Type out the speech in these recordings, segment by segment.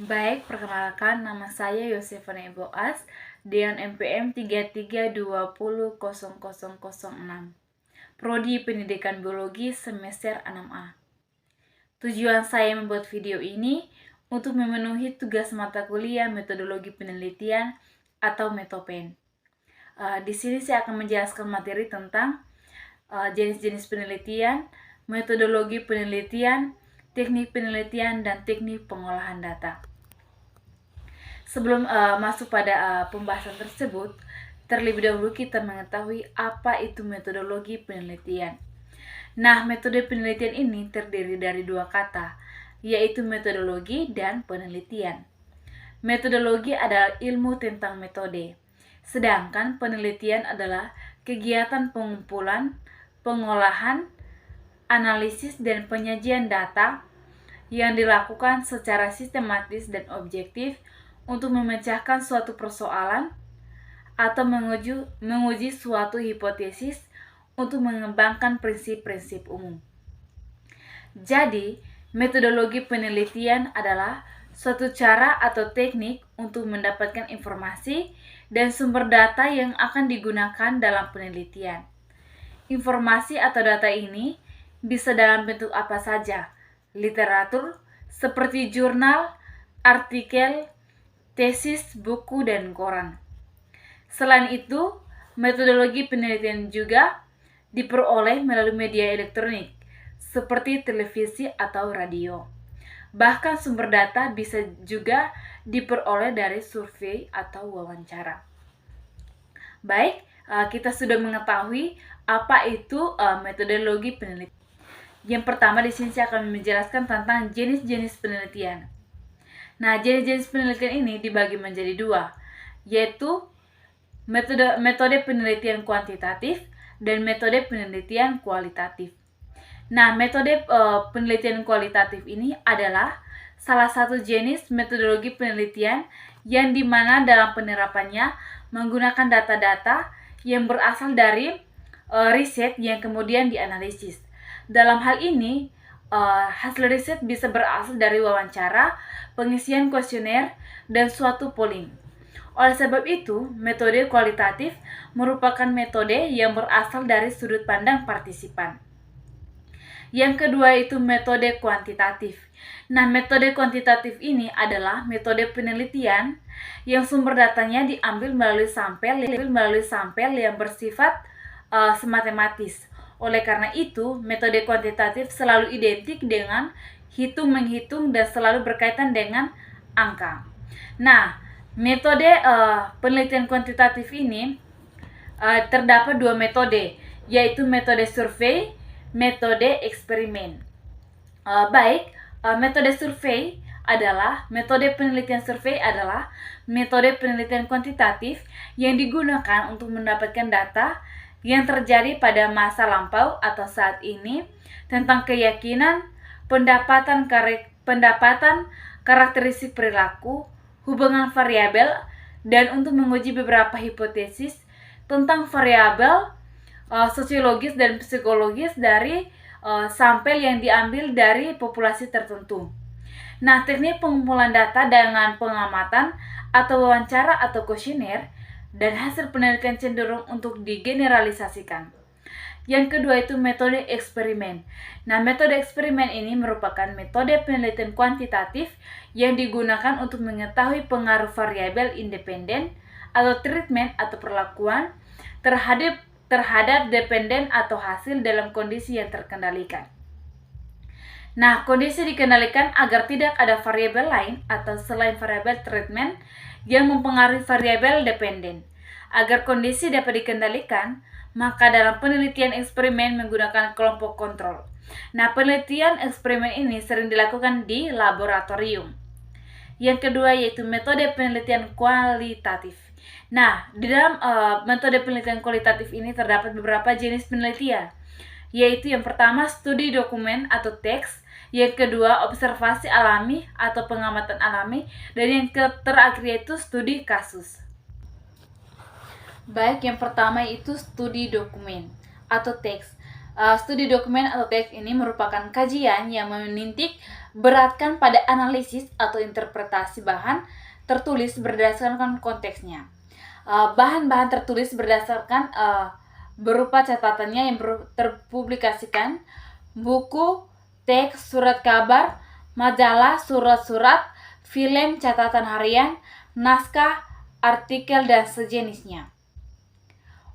Baik, perkenalkan nama saya Yosefana Boas dengan NPM 33200006. Prodi Pendidikan Biologi semester 6A. Tujuan saya membuat video ini untuk memenuhi tugas mata kuliah metodologi penelitian atau metopen. Di sini saya akan menjelaskan materi tentang jenis-jenis penelitian, metodologi penelitian, teknik penelitian, dan teknik pengolahan data. Sebelum masuk pada pembahasan tersebut, terlebih dahulu kita mengetahui apa itu metodologi penelitian. Nah, metode penelitian ini terdiri dari dua kata, yaitu metodologi dan penelitian. Metodologi adalah ilmu tentang metode, sedangkan penelitian adalah kegiatan pengumpulan, pengolahan, analisis, dan penyajian data yang dilakukan secara sistematis dan objektif untuk memecahkan suatu persoalan atau menguji suatu hipotesis untuk mengembangkan prinsip-prinsip umum. Jadi, metodologi penelitian adalah suatu cara atau teknik untuk mendapatkan informasi dan sumber data yang akan digunakan dalam penelitian. Informasi atau data ini bisa dalam bentuk apa saja, literatur, seperti jurnal, artikel, tesis, buku, dan koran. Selain itu, metodologi penelitian juga diperoleh melalui media elektronik, seperti televisi atau radio. Bahkan sumber data bisa juga diperoleh dari survei atau wawancara. Baik, kita sudah mengetahui apa itu metodologi penelitian. Yang pertama di sini saya akan menjelaskan tentang jenis-jenis penelitian. Nah, jenis-jenis penelitian ini dibagi menjadi dua, yaitu metode penelitian kuantitatif dan metode penelitian kualitatif. Nah, metode penelitian kualitatif ini adalah salah satu jenis metodologi penelitian yang dimana dalam penerapannya menggunakan data-data yang berasal dari riset yang kemudian dianalisis. Dalam hal ini, hasil riset bisa berasal dari wawancara, pengisian kuesioner, dan suatu polling. Oleh sebab itu, metode kualitatif merupakan metode yang berasal dari sudut pandang partisipan. Yang kedua itu metode kuantitatif. Nah, metode kuantitatif ini adalah metode penelitian yang sumber datanya diambil melalui sampel yang bersifat sematematis. Oleh karena itu, metode kuantitatif selalu identik dengan hitung-menghitung dan selalu berkaitan dengan angka. Nah, metode penelitian kuantitatif ini terdapat dua metode, yaitu metode survei, metode eksperimen. Metode survei adalah metode penelitian kuantitatif yang digunakan untuk mendapatkan data yang terjadi pada masa lampau atau saat ini tentang keyakinan, pendapatan, karakteristik perilaku, hubungan variabel, dan untuk menguji beberapa hipotesis tentang variabel sosiologis dan psikologis dari sampel yang diambil dari populasi tertentu. Nah, teknik pengumpulan data dengan pengamatan atau wawancara atau kuesioner dan hasil penelitian cenderung untuk digeneralisasikan. Yang kedua itu metode eksperimen. Nah, metode eksperimen ini merupakan metode penelitian kuantitatif yang digunakan untuk mengetahui pengaruh variabel independen atau treatment atau perlakuan terhadap dependen atau hasil dalam kondisi yang terkendalikan. Nah, kondisi dikendalikan agar tidak ada variabel lain atau selain variabel treatment yang mempengaruhi variabel dependen. Agar kondisi dapat dikendalikan, maka dalam penelitian eksperimen menggunakan kelompok kontrol. Nah, penelitian eksperimen ini sering dilakukan di laboratorium. Yang kedua yaitu metode penelitian kualitatif. Nah, di dalam metode penelitian kualitatif ini terdapat beberapa jenis penelitian, yaitu yang pertama studi dokumen atau teks, yang kedua observasi alami atau pengamatan alami, dan yang terakhir yaitu studi kasus. Baik, yang pertama itu studi dokumen atau teks. Studi dokumen atau teks ini merupakan kajian yang menintik beratkan pada analisis atau interpretasi bahan tertulis berdasarkan konteksnya. Bahan-bahan tertulis berdasarkan berupa catatannya yang terpublikasikan, buku, teks, surat kabar, majalah, surat-surat, film, catatan harian, naskah, artikel, dan sejenisnya.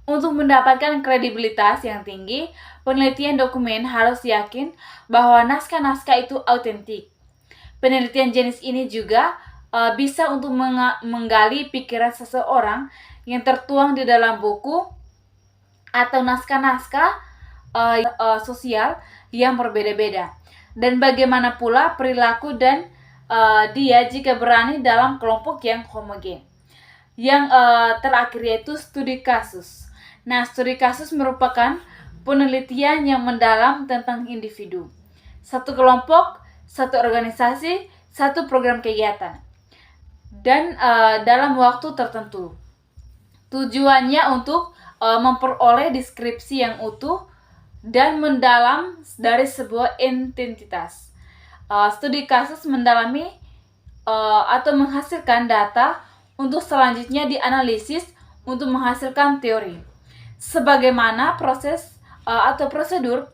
Untuk mendapatkan kredibilitas yang tinggi, penelitian dokumen harus yakin bahwa naskah-naskah itu autentik. Penelitian jenis ini juga bisa untuk menggali pikiran seseorang yang tertuang di dalam buku atau naskah-naskah sosial yang berbeda-beda. Dan bagaimana pula perilaku dan dia jika berani dalam kelompok yang homogen. Yang terakhir yaitu studi kasus. Nah, studi kasus merupakan penelitian yang mendalam tentang individu, satu kelompok, satu organisasi, satu program kegiatan, dan dalam waktu tertentu. Tujuannya untuk memperoleh deskripsi yang utuh dan mendalam dari sebuah entitas. Studi kasus mendalami atau menghasilkan data untuk selanjutnya dianalisis untuk menghasilkan teori. Sebagaimana proses atau prosedur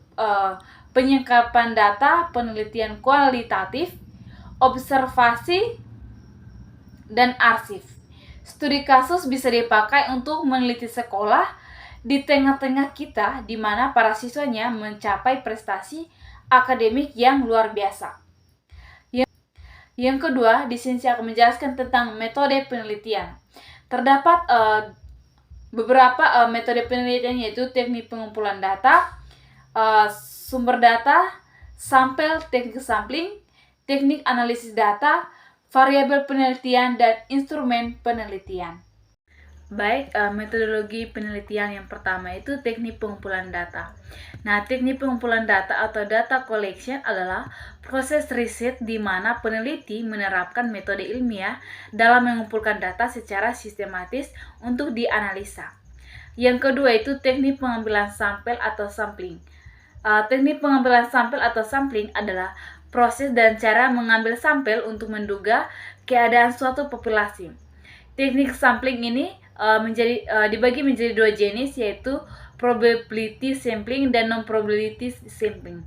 penyingkapan data, penelitian kualitatif, observasi, dan arsip. Studi kasus bisa dipakai untuk meneliti sekolah di tengah-tengah kita, di mana para siswanya mencapai prestasi akademik yang luar biasa. Yang kedua, di sini saya akan menjelaskan tentang metode penelitian. Terdapat beberapa metode penelitian, yaitu teknik pengumpulan data, sumber data, sampel, teknik sampling, teknik analisis data, variabel penelitian, dan instrumen penelitian. Baik, metodologi penelitian yang pertama itu teknik pengumpulan data. Nah, teknik pengumpulan data atau data collection adalah proses riset di mana peneliti menerapkan metode ilmiah dalam mengumpulkan data secara sistematis untuk dianalisa. Yang kedua itu teknik pengambilan sampel atau sampling. Teknik pengambilan sampel atau sampling adalah proses dan cara mengambil sampel untuk menduga keadaan suatu populasi. Teknik sampling ini dibagi menjadi dua jenis, yaitu probability sampling dan non-probability sampling.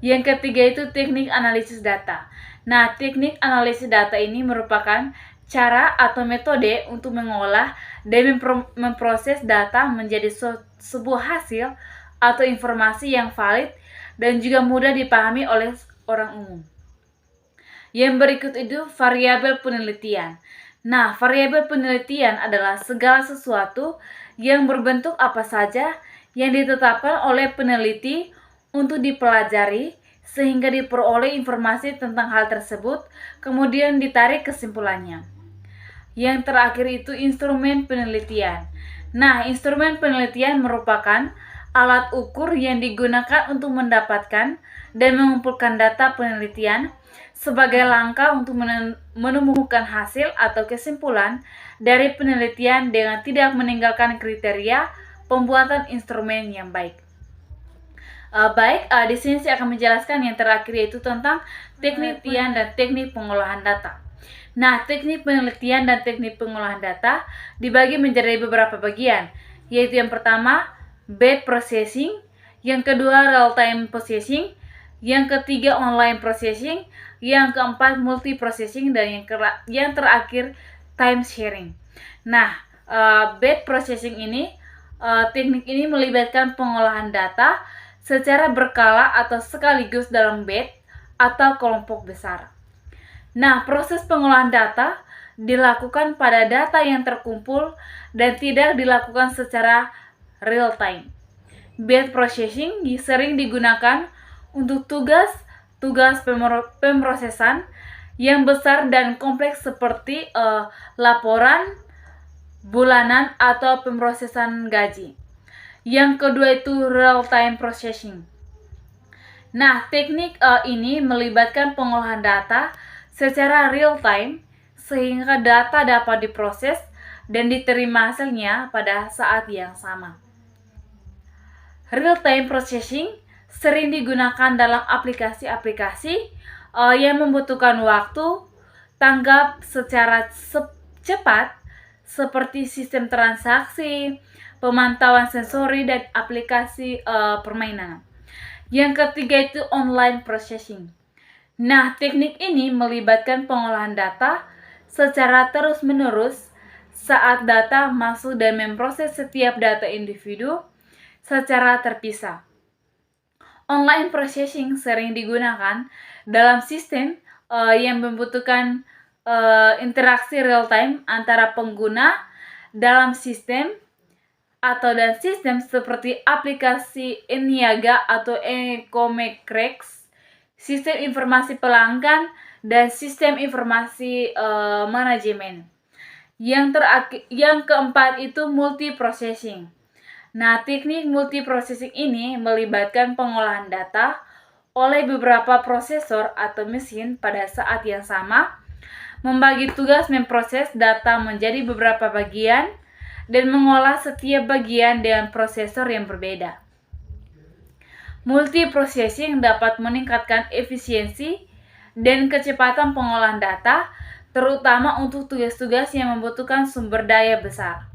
Yang ketiga itu teknik analisis data. Nah, teknik analisis data ini merupakan cara atau metode untuk mengolah dan memproses data menjadi sebuah hasil atau informasi yang valid dan juga mudah dipahami oleh orang umum. Yang berikut itu variabel penelitian. Nah, variabel penelitian adalah segala sesuatu yang berbentuk apa saja yang ditetapkan oleh peneliti untuk dipelajari sehingga diperoleh informasi tentang hal tersebut, kemudian ditarik kesimpulannya. Yang terakhir itu instrumen penelitian. Nah, instrumen penelitian merupakan alat ukur yang digunakan untuk mendapatkan dan mengumpulkan data penelitian sebagai langkah untuk menemukan hasil atau kesimpulan dari penelitian dengan tidak meninggalkan kriteria pembuatan instrumen yang baik. Di sini saya akan menjelaskan yang terakhir, yaitu tentang teknik penelitian dan teknik pengolahan data. Nah, teknik penelitian dan teknik pengolahan data dibagi menjadi beberapa bagian, yaitu yang pertama batch processing, yang kedua real-time processing, yang ketiga online processing, yang keempat multi-processing, dan yang terakhir time sharing. Nah, batch processing ini, teknik ini melibatkan pengolahan data secara berkala atau sekaligus dalam batch atau kelompok besar. Nah, proses pengolahan data dilakukan pada data yang terkumpul dan tidak dilakukan secara real time. Batch processing sering digunakan untuk tugas pemrosesan yang besar dan kompleks seperti laporan bulanan atau pemrosesan gaji. Yang kedua itu real-time processing. Nah, teknik ini melibatkan pengolahan data secara real-time sehingga data dapat diproses dan diterima hasilnya pada saat yang sama. Real-time processing sering digunakan dalam aplikasi-aplikasi yang membutuhkan waktu tanggap secara cepat seperti sistem transaksi, pemantauan sensori, dan aplikasi permainan. Yang ketiga itu online processing. Nah, teknik ini melibatkan pengolahan data secara terus-menerus saat data masuk dan memproses setiap data individu secara terpisah. Online processing sering digunakan dalam sistem yang membutuhkan interaksi real-time antara pengguna dalam sistem dan sistem seperti aplikasi e-niaga atau e-commerce, sistem informasi pelanggan, dan sistem informasi manajemen. Yang keempat itu multiprocessing. Nah, teknik multiprocessing ini melibatkan pengolahan data oleh beberapa prosesor atau mesin pada saat yang sama, membagi tugas memproses data menjadi beberapa bagian, dan mengolah setiap bagian dengan prosesor yang berbeda. Multiprocessing dapat meningkatkan efisiensi dan kecepatan pengolahan data, terutama untuk tugas-tugas yang membutuhkan sumber daya besar.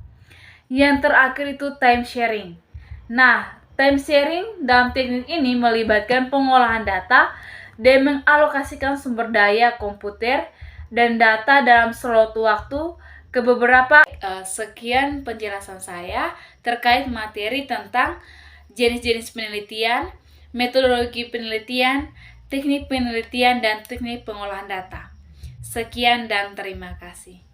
Yang terakhir itu time sharing. Nah, time sharing dalam teknik ini melibatkan pengolahan data dan mengalokasikan sumber daya komputer dan data dalam slot waktu ke beberapa. Sekian penjelasan saya terkait materi tentang jenis-jenis penelitian, metodologi penelitian, teknik penelitian, dan teknik pengolahan data. Sekian dan terima kasih.